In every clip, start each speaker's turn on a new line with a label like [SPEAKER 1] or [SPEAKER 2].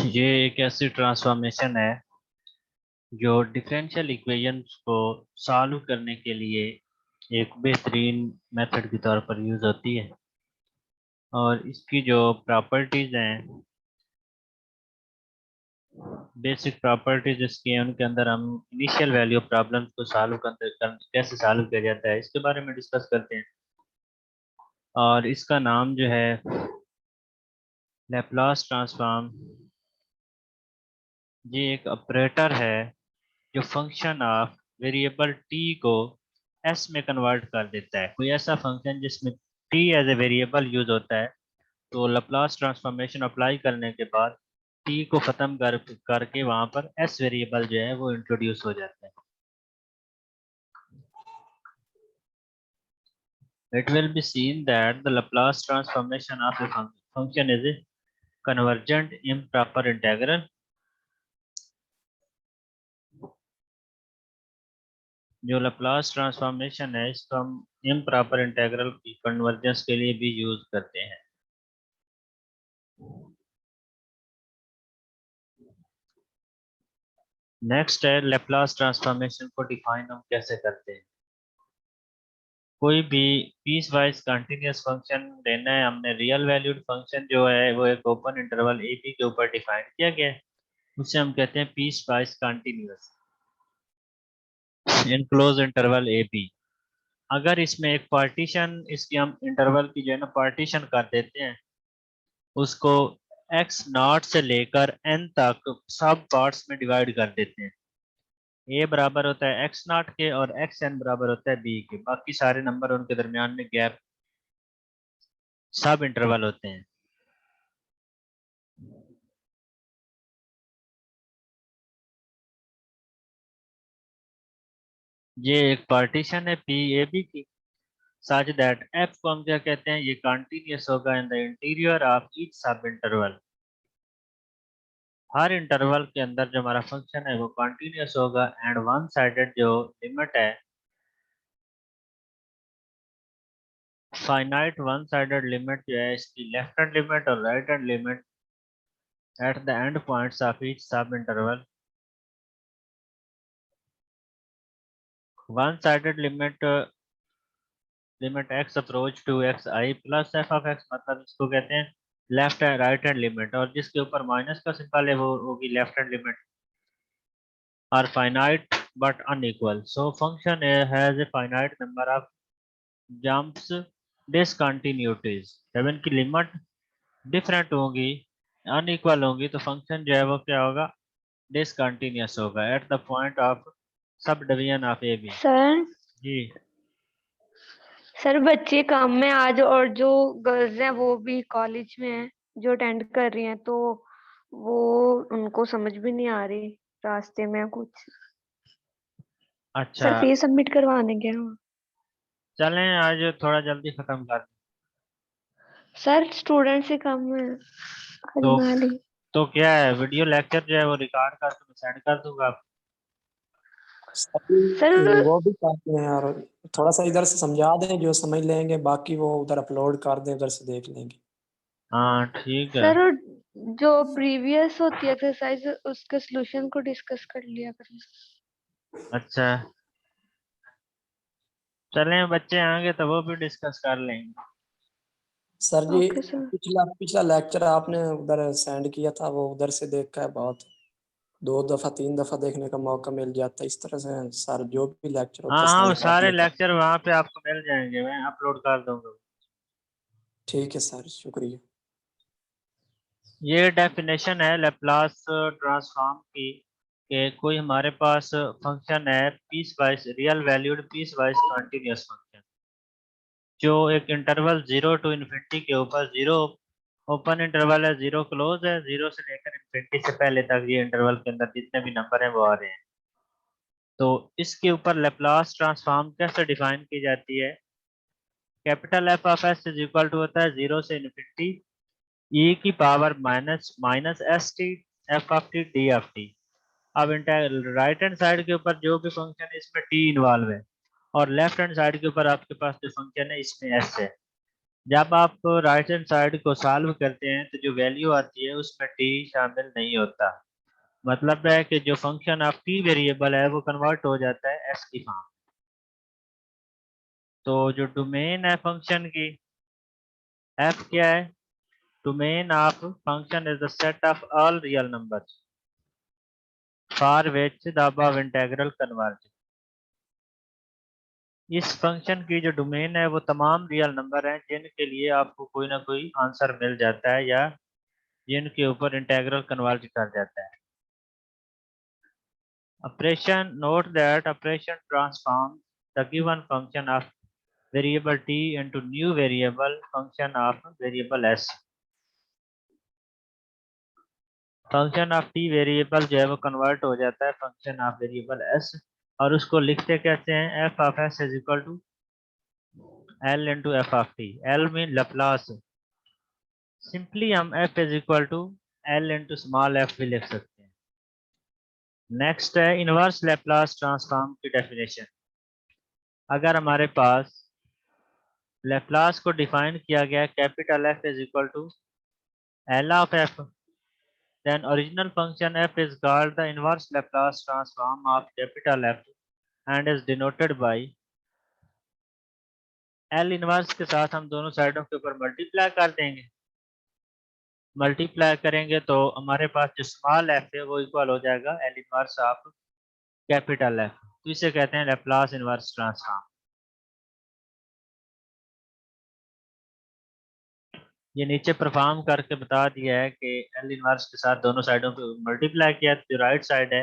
[SPEAKER 1] ये एक ऐसी ट्रांसफॉर्मेशन है जो डिफरेंशियल इक्वेशंस को सॉल्व करने के लिए एक बेहतरीन मेथड के तौर पर यूज होती है। और इसकी जो प्रॉपर्टीज हैं, बेसिक प्रॉपर्टीज इसकी हैं, उनके अंदर हम इनिशियल वैल्यू प्रॉब्लम्स को सॉल्व कैसे सॉल्व किया जाता है इसके बारे में डिस्कस करते हैं। और इसका नाम जो है लैप्लास ट्रांसफॉर्म। ये एक ऑपरेटर है जो फंक्शन ऑफ वेरिएबल टी को एस में कन्वर्ट कर देता है। कोई ऐसा फंक्शन जिसमें T as a variable use होता है, तो लैप्लास ट्रांसफॉर्मेशन अप्लाई करने के बाद टी को खत्म करके वहां पर एस वेरिएबल जो है वो इंट्रोड्यूस हो जाता है। It will be seen that the Laplace transformation of a function is a convergent improper integral. जो लैप्लास ट्रांसफॉर्मेशन है इसको हम इम्प्रॉपर इंटीग्रल की कन्वर्जेंस के लिए भी यूज करते हैं। नेक्स्ट है लैप्लास ट्रांसफॉर्मेशन को डिफाइन हम कैसे करते हैं। कोई भी पीस वाइज कंटिन्यूअस फंक्शन लेना है, हमने रियल वैल्यूड फंक्शन जो है वो एक ओपन इंटरवल ए बी के ऊपर डिफाइन किया गया है, उसे हम कहते हैं piecewise continuous in closed interval A B. अगर इसमें एक पार्टीशन, इसकी हम इंटरवल की जो है ना पार्टीशन कर देते हैं, उसको एक्स नॉट से लेकर एन तक सब पार्ट्स में डिवाइड कर देते हैं। ए बराबर होता है एक्स नॉट के और एक्स एन बराबर होता है बी के, बाकी सारे नंबर उनके दरमियान में गैप सब इंटरवल होते हैं। ये एक पार्टीशन है पी ए बी की, सच दैट एफ को हम क्या कहते हैं, ये कंटिन्यूअस होगा in the interior of each subinterval. हर इंटरवल के अंदर जो हमारा फंक्शन है वो कंटिन्यूअस होगा एंड वन साइडेड जो लिमिट है, फाइनाइट वन साइडेड लिमिट जो है इसकी लेफ्ट हैंड लिमिट और right hand limit at the end points of each subinterval. One sided limit x approach to X I plus F of X, मतलब इसको कहते हैं left and right hand limit, और जिसके ऊपर minus का symbol है वो होगी left hand limit. Are finite but unequal, so function has a finite number of jumps discontinuities. जब इनकी लिमिट डिफरेंट होंगी, अनइक्वल होंगी, तो फंक्शन जो है वो क्या होगा, डिसकंटिन्यूअस होगा at the point of subdivision of A B.
[SPEAKER 2] Sir
[SPEAKER 1] ji
[SPEAKER 2] sir बच्चे कम में आज, और जो गर्ल्स हैं वो भी कॉलेज में हैं जो अटेंड कर रही हैं, तो वो उनको समझ भी नहीं आ रही रास्ते में कुछ।
[SPEAKER 1] अच्छा,
[SPEAKER 2] सर फीस सबमिट करवाने गए हैं।
[SPEAKER 1] चलें आज थोड़ा जल्दी खत्म कर।
[SPEAKER 2] सर स्टूडेंट से कम है आज
[SPEAKER 1] तो
[SPEAKER 2] माली।
[SPEAKER 1] तो क्या है, वीडियो लेक्चर जो है वो रिकॉर्ड करके मैं सेंड कर दूंगा आपको।
[SPEAKER 2] सर
[SPEAKER 3] वो भी चाहते हैं यार, थोड़ा सा इधर से समझा दें जो समझ लेंगे, बाकी वो उधर अपलोड कर दें, उधर से देख लेंगे।
[SPEAKER 1] हाँ ठीक है।
[SPEAKER 2] सर जो प्रीवियस होती है एक्सरसाइज उसके सॉल्यूशन को डिस्कस कर लिया करें।
[SPEAKER 1] अच्छा, चलें बच्चे आएंगे तो वो भी डिस्कस कर लेंगे।
[SPEAKER 3] सर जी,
[SPEAKER 2] ओके सर।
[SPEAKER 3] पिछला पिछला लेक्चर आपने उधर सेंड किया था, वो उधर से देखा है, बहुत 2 दफा 3 दफा देखने का मौका मिल जाता है। इस तरह से सर जो भी लेक्चर
[SPEAKER 1] हाँ
[SPEAKER 3] होता है
[SPEAKER 1] हाँ, वो
[SPEAKER 3] सेंड कर
[SPEAKER 1] सारे
[SPEAKER 3] दिया था।
[SPEAKER 1] लेक्चर वहाँ पे आपको मिल जाएंगे, मैं अपलोड कर दूंगा।
[SPEAKER 3] ठीक है सर, शुक्रिया।
[SPEAKER 1] ये डेफिनेशन है लैप्लास ट्रांसफॉर्म की, कि कोई हमारे पास फंक्शन है piecewise real valued piecewise continuous function, जो एक इंटरवल 0 टू इन्फिनिटी के ऊपर, 0 ओपन इंटरवल है, 0 क्लोज है, 0 से लेकर इन्फिनिटी से पहले तक ये इंटरवल के अंदर जितने भी नंबर हैं वो आ रहे हैं। तो इसके ऊपर लैप्लास ट्रांसफॉर्म कैसे डिफाइन की जाती है, capital F of S is equal to होता है 0 से इन्फिनिटी ई की power minus minus S T F of T D of T. अब राइट हैंड साइड के ऊपर जो भी फंक्शन है इसमें टी इन्वॉल्व है, और लेफ्ट हैंड साइड के ऊपर आपके पास जो फंक्शन है इसमें एस है। जब आप राइट हैंड साइड को सॉल्व करते हैं तो जो वैल्यू आती है उसमें टी शामिल नहीं होता। मतलब है कि जो फंक्शन ऑफ टी वेरिएबल है वो कन्वर्ट हो जाता है एस की फॉर्म। तो जो डोमेन है फंक्शन की, एफ क्या है? Domain of function is the set of all real numbers for which the above integral converge. इस फंक्शन की जो डोमेन है वो तमाम रियल नंबर हैं जिनके लिए आपको कोई ना कोई आंसर मिल जाता है या जिनके ऊपर इंटीग्रल कन्वर्ज कर जाता है। Operation, note that operation transform the given function of variable t into new variable function of variable s। Function of t variable जो है वो कन्वर्ट हो जाता है फंक्शन ऑफ वेरिएबल s, और उसको लिखते कैसे हैं? f of s is equal to l into F of T. l mean Laplace. Simply हम f is equal to l into small f भी लिख सकते हैं। नेक्स्ट है इनवर्स लैप्लास ट्रांसफॉर्म की डेफिनेशन। अगर हमारे पास लैप्लास को डिफाइन किया गया capital F is equal to L of f, then original function f is called the inverse Laplace transform of capital F and is denoted by L inverse के साथ हम दोनों साइडों के ऊपर मल्टीप्लाई कर देंगे। मल्टीप्लाई करेंगे तो हमारे पास जो स्मॉल f है वो इक्वल हो जाएगा L inverse of capital F। तो इसे कहते हैं लैप्लास इनवर्स ट्रांसफॉर्म। ये नीचे परफॉर्म करके बता दिया है कि L इनवर्स के साथ दोनों साइडों पे मल्टीप्लाई किया तो जो राइट साइड है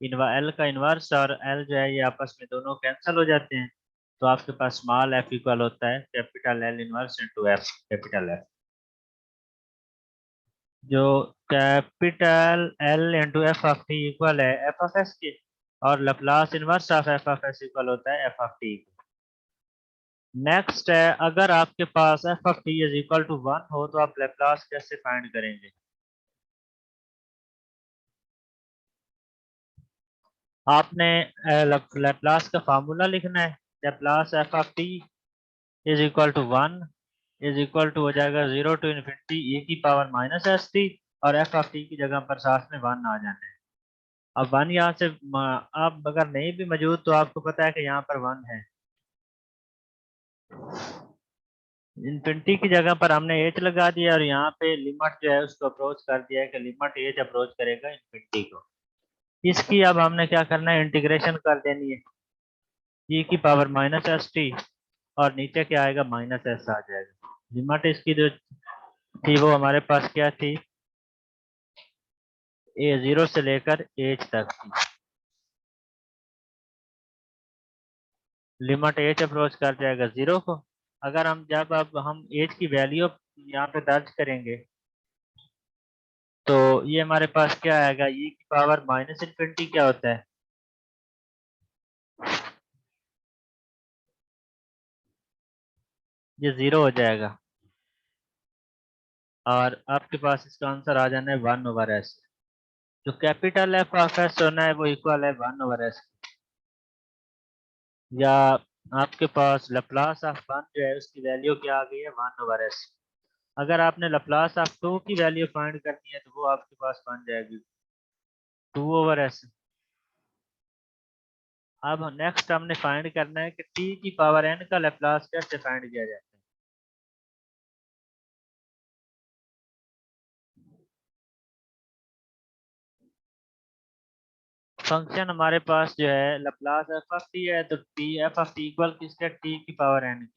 [SPEAKER 1] L का इनवर्स और L जो है ये आपस में दोनों कैंसिल हो जाते हैं, तो आपके पास स्मॉल f इक्वल होता है capital L inverse into f capital F। जो capital L into F of T equal है f ऑफ s के, और Laplace inverse of f of s equal होता है f ऑफ t के। नेक्स्ट है, अगर आपके पास f of t is equal to 1 हो तो आप लैप्लास कैसे फाइंड करेंगे? आपने लैप्लास का फार्मूला लिखना है। Laplace f of t is equal to 1 is equal to हो जाएगा 0 टू इन्फिनिटी e की पावर माइनस एस टी, और एफ ऑफ टी की जगह पर साथ में 1 आ जाना है। अब 1 यहाँ से आप अगर नहीं भी मौजूद तो आपको पता है कि यहाँ पर 1 है। इन्फिनिटी की जगह पर हमने एच लगा दिया और यहाँ पे लिमिट जो है उसको अप्रोच कर दिया है कि लिमिट एच अप्रोच करेगा इन्फिनिटी को। इसकी अब हमने क्या करना है? इंटीग्रेशन कर देनी है e की पावर माइनस एस टी, और नीचे क्या आएगा? माइनस एस आ जाएगा। लिमिट इसकी जो थी वो हमारे पास क्या थी? ए 0 से लेकर एच तक थी। लिमिट एच अप्रोच कर जाएगा 0 को। अगर हम जब अब हम एच की वैल्यू यहाँ पे दर्ज करेंगे तो ये हमारे पास क्या आएगा? e की पावर माइनस इन्फिनिटी क्या होता है? ये 0 हो जाएगा, और आपके पास इसका आंसर आ जाना है 1 ओवर एस। जो कैपिटल एफ ऑफ एस होना है वो इक्वल है 1 ओवर एस, या आपके पास लैप्लास ऑफ 1 जो है उसकी वैल्यू क्या आ गई है? 1 ओवर एस। अगर आपने लैप्लास ऑफ 2 की वैल्यू फाइंड करनी है तो वो आपके पास बन जाएगी 2 ओवर एस। अब नेक्स्ट हमने फाइंड करना है कि t की पावर n का लैप्लास कैसे फाइंड किया जाता है। फंक्शन हमारे पास जो है लैप्लास एफ ऑफ टी है, तो T F of T equal किसके? t की पावर n की।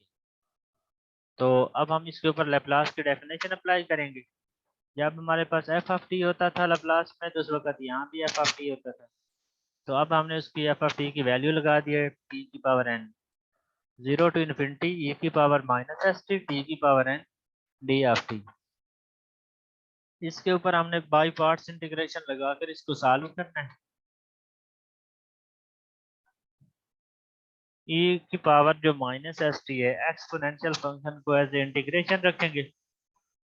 [SPEAKER 1] तो अब हम इसके ऊपर लैप्लास की डेफिनेशन अप्लाई करेंगे। जब हमारे पास एफ ऑफ टी होता था लैप्लास में तो उस वक्त यहाँ भी एफ ऑफ टी होता था। तो अब हमने उसकी एफ ऑफ टी की वैल्यू लगा दी है टी की power n, 0 to infinity e की power minus S T T की power n D of T. इसके ऊपर हमने बाई पार्ट्स इंटीग्रेशन लगाकर इसको सॉल्व करना है। e की पावर जो माइनस एस टी है एक्सपोनेंशियल फंक्शन को एज इंटीग्रेशन रखेंगे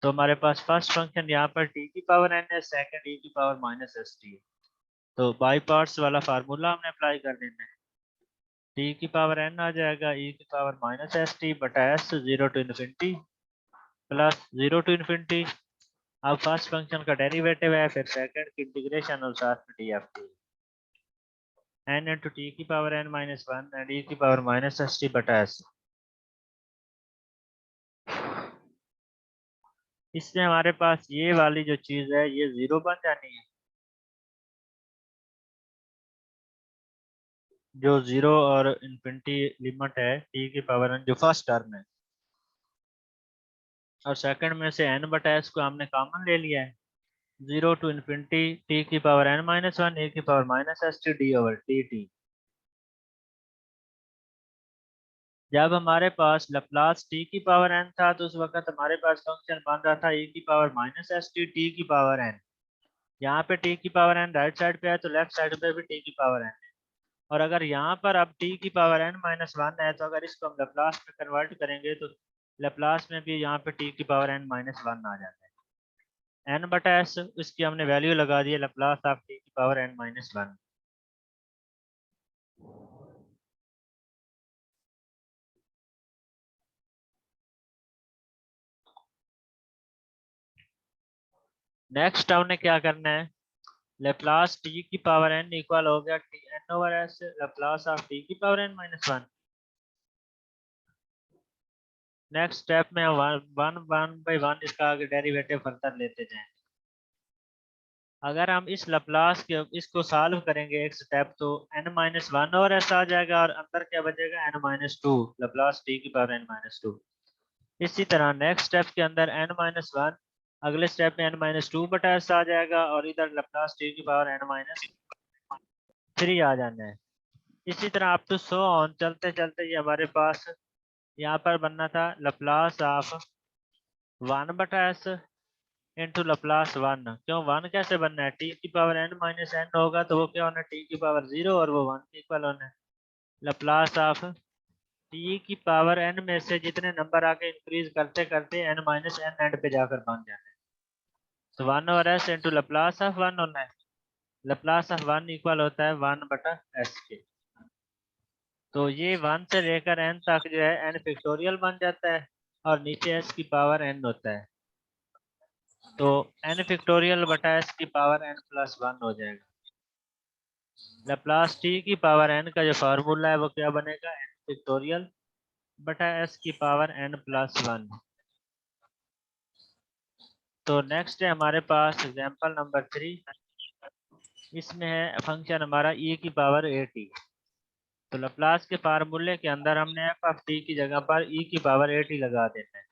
[SPEAKER 1] तो हमारे पास फर्स्ट फंक्शन यहाँ पर t की पावर n है, सेकंड e की पावर माइनस एस टी है। तो बाई पार्ट्स वाला फार्मूला हमने अप्लाई कर देना है। t की पावर n आ जाएगा e की पावर माइनस एस टी बटा S 0 to infinity plus 0 to infinity. अब फर्स्ट फंक्शन का डेरिवेटिव है, फिर सेकंड की इंटीग्रेशन और साथ में D F T n into T की power n minus one and e की पावर माइनस एस टी बटा एस। इससे हमारे पास ये वाली जो चीज है ये 0 बन जानी है, जो 0 और इन्फिनिटी लिमिट है टी की पावर n जो फर्स्ट टर्म है, और सेकंड में से n बटा एस को हमने कॉमन ले लिया है। 0 टू इन्फिनिटी टी की पावर n माइनस वन ए की power minus S T D over T T. जब हमारे पास लप्लास टी की पावर n था तो उस वक्त हमारे पास फंक्शन बन रहा था e की पावर माइनस एस टी की पावर n। यहाँ पे t की पावर n राइट साइड पे है तो लेफ्ट साइड पे भी t की पावर n है। और अगर यहाँ पर अब t की पावर n माइनस वन है तो अगर इसको हम लप्लास में कन्वर्ट करेंगे तो लप्लास में भी यहाँ पे t की पावर n माइनस वन आ जाता है। n बटा एस उसकी हमने वैल्यू लगा दी है लप्लास ऑफ t की power n minus one. Next हमने क्या करना है, लेप्लास टी की पावर n इक्वल हो गया T N over S Laplace of T की power n minus one. Next step में हम वन बाई वन इसका आगे डेरिवेटिव फर्दर लेते जाएं। अगर हम इस लप्लास के इसको सॉल्व करेंगे एक स्टेप तो n minus one over S आ जाएगा और अंदर क्या बचेगा n minus two Laplace T की पावर n माइनस टू। इसी तरह नेक्स्ट स्टेप के अंदर n माइनस वन, अगले स्टेप में n माइनस टू बटा एस आ जाएगा और इधर लप्लास टी की पावर n माइनस थ्री आ जाना है। इसी तरह अप टू सो ऑन चलते चलते ये हमारे पास यहाँ पर बनना था लप्लास ऑफ वन बटा एस इंटू लप्लास वन। क्यों वन कैसे बनना है, टी की पावर n माइनस एन होगा तो वो क्या होना है टी की पावर जीरो और वो वन के इक्वल होना है। लप्लास ऑफ टी की पावर n में से जितने नंबर आके इंक्रीज करते करते n माइनस एन एंड पे जाकर बन जाना है। तो वन और S into Laplace of one होना है। लप्लास ऑफ वन इक्वल होता है वन बटा एस के। तो ये वन से लेकर n तक जो है n फैक्टोरियल बन जाता है और नीचे s की पावर n होता है। तो n फैक्टोरियल बटा s की पावर n प्लस वन हो जाएगा। लप्लास t की पावर n का जो फार्मूला है वो क्या बनेगा, n फैक्टोरियल बटा s की पावर n प्लस वन। तो नेक्स्ट है हमारे पास एग्जांपल नंबर 3। इसमें है फंक्शन हमारा e की पावर at। तो लप्लास के फार्मूले के अंदर हमने f ऑफ t की जगह पर e की पावर at लगा देना है।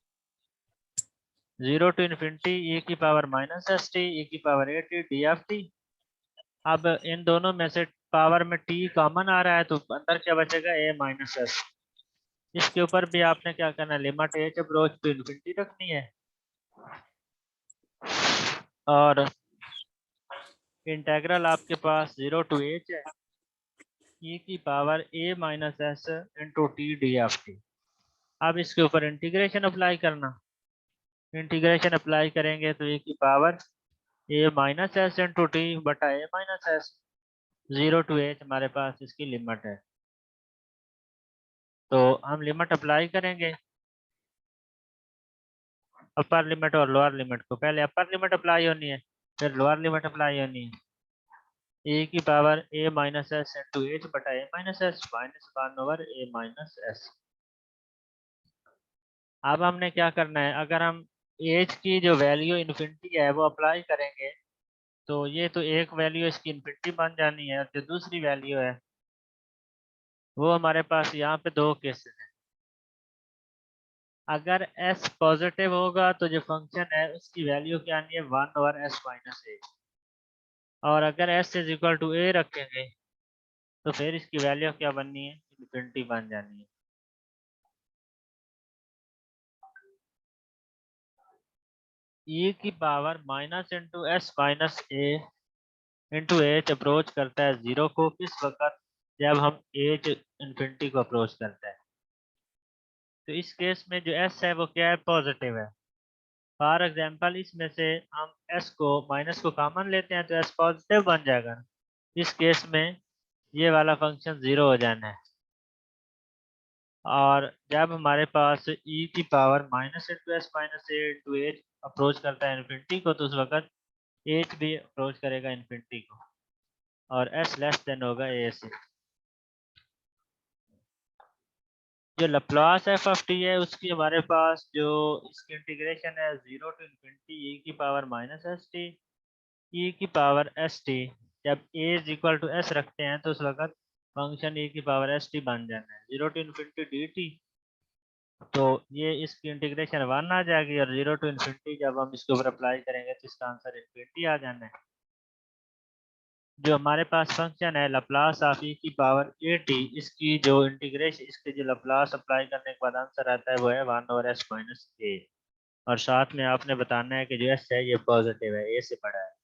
[SPEAKER 1] 0 टू इन्फिनिटी e की power minus S T e की power A T D F T. अब इन दोनों में से पावर में t कॉमन आ रहा है तो अंदर क्या बचेगा a माइनस एस। इसके ऊपर भी आपने क्या करना है, limit h approach to infinity रखनी है और इंटेग्रल आपके पास 0 टू h है e की power a minus S into T D F T. अब इसके ऊपर इंटीग्रेशन अप्लाई करना, इंटीग्रेशन अप्लाई करेंगे तो e की power a minus S into T बटा a minus S. 0 to h हमारे पास इसकी लिमिट है तो हम लिमिट अप्लाई करेंगे अपर लिमिट और लोअर लिमिट को। पहले अपर लिमिट अप्लाई होनी है फिर लोअर लिमिट अप्लाई होनी है। ए की power a minus S into H बटा a minus S minus one over a minus S. अब हमने क्या करना है, अगर हम एच की जो वैल्यू इन्फिनिटी है वो अप्लाई करेंगे तो ये तो एक वैल्यू इसकी इन्फिनिटी बन जानी है और जो दूसरी वैल्यू है वो हमारे पास यहाँ पे दो केसेस हैं। अगर s पॉजिटिव होगा तो जो फंक्शन है उसकी वैल्यू क्या आनी है, one over s minus A. और अगर s is equal to a रखेंगे तो फिर इसकी वैल्यू क्या बननी है, इन्फिनिटी बन जानी है। e की power minus into S minus A into H approach करता है जीरो को किस वक्त, जब हम एच इन्फिनिटी को अप्रोच करता है। तो इस केस में जो s है वो क्या है, पॉजिटिव है। फॉर एग्जाम्पल इसमें से हम s को माइनस को कॉमन लेते हैं तो s पॉजिटिव बन जाएगा। इस केस में ये वाला फंक्शन जीरो हो जाना है। और जब हमारे पास e की power minus into S minus A into H approach करता है इन्फिनिटी को, तो उस वक्त एच भी अप्रोच करेगा इन्फिनिटी को और एस लेस देन होगा ए से। जो लप्लास एफ ऑफ टी है उसकी हमारे पास जो इसकी इंटीग्रेशन है 0 टू इन्फिनिटी e की power minus S T e की पावर एस टी। जब a is equal to S रखते हैं तो उस वक्त फंक्शन e की पावर एस टी बन जाना है 0 टू इन्फिनिटी डी टी। तो ये इसकी इंटीग्रेशन 1 आ जाएगी और 0 टू इन्फिनिटी जब हम इसके ऊपर अप्लाई करेंगे तो इसका आंसर इन्फिनिटी आ जाना है। जो हमारे पास फंक्शन है लप्लास ऑफ e की पावर ए टी, इसकी जो इंटीग्रेशन इसके जो लप्लास अप्लाई करने के बाद आंसर आता है वो है 1 ओवर एस माइनस ए। और साथ में आपने बताना है कि जो एस है ये पॉजिटिव है, ए से बड़ा है।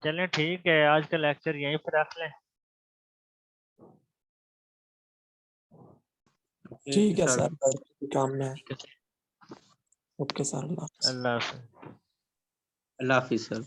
[SPEAKER 1] चलें ठीक है, आज का लेक्चर यहीं पर रख लें।
[SPEAKER 3] ठीक है सर, काम में है। ओके सर, अल्लाह हाफिज़।
[SPEAKER 1] अल्लाह हाफिज़।
[SPEAKER 4] अल्लाह हाफिज़ सर।